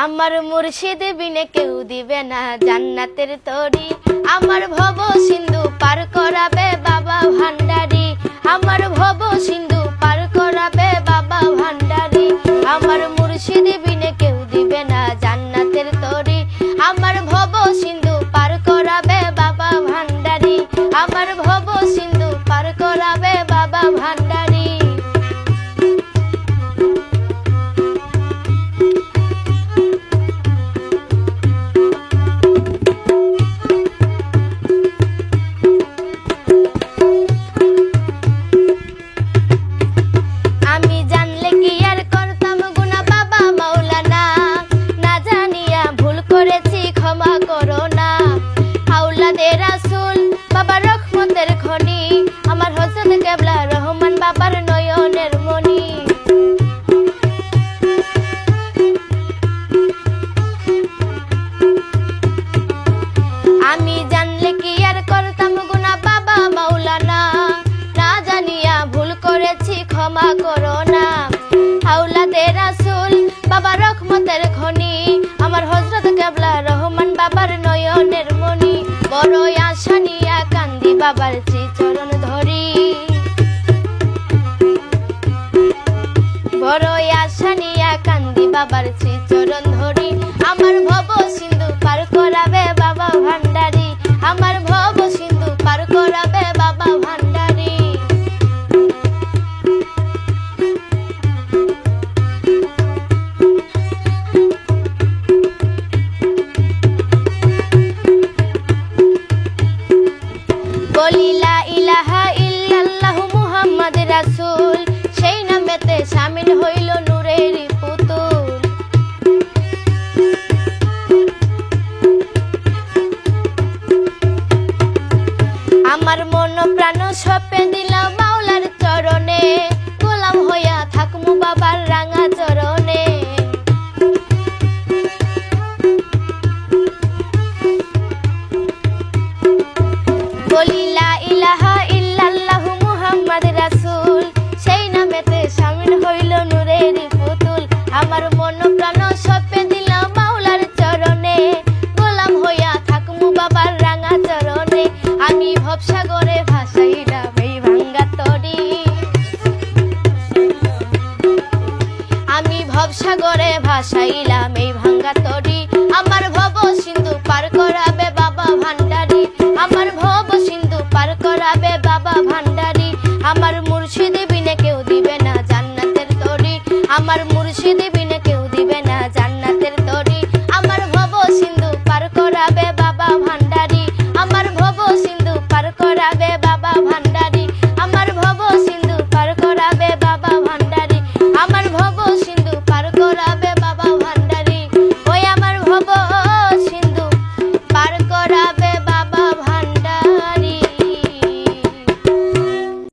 আমার মুর্শিদ বিনে কেউ দিবে না জান্নাতের তরি, আমার ভব সিন্ধু পার করাবে বাবা ভান্ডারি, আমার ভব সিন্ধু পার করাবে বাবা ভান্ডারি। আমার মুর্শিদ বিনে কেউ দিবে না জান্নাতের তরি, আমার ভব সিন্ধু পার করাবে বাবা ভান্ডারি, আমার ভব সিন্ধু পার করাবে বাবা ভান্ডারি। বাবা রহমতের খনি, আমার হযরত কেবলা রহমান বাবার নয়নের মনি। আমি জানলে কি আর করতাম গুনাহ বাবা মাওলানা, না জানিয়া ভুল করেছি ক্ষমা করো না। আওলাদে রাসূল বাবা রহমতের খনি, আমার হযরত কেবলা রহমান বাবার নয়নের মনি। বড় আশা নিয়া কান্দি বাবার শ্রীচরণ ধরি, বড় আশা নিয়া কান্দি বাবার শ্রীচরণ ধরি। আমার ভব সিন্ধু পার করাবে বাবা ভান্ডারি, আমার ভব সিন্ধু পার করাবে বাবা ভান্ডারি। বলি লা ইলাহা ইল্লাল্লাহু মুহাম্মদ রাসূল, সেই নামেতে শামিল হইল নূরের পুতুল। আমার মন প্রাণ সঁপে দিলাম মাওলার চরণে, গোলাম হইয়া থাকমু বাবার রাঙা চরণে। বলি লা ইলাহা ইল্লাল্লাহু মুহাম্মদ রাসূল, সেই নামেতে শামিল হইল নূরের পুতুল। আমার মন প্রাণ সঁপে দিলাম মাওলার চরণে, গোলাম হইয়া থাকমু বাবার রাঙা চরণে। আমি ভবসাগরে ভাসাইলাম এই ভাঙ্গা তরি, আমি ভবসাগরে ভাসাইলাম এই ভাঙ্গা তরি।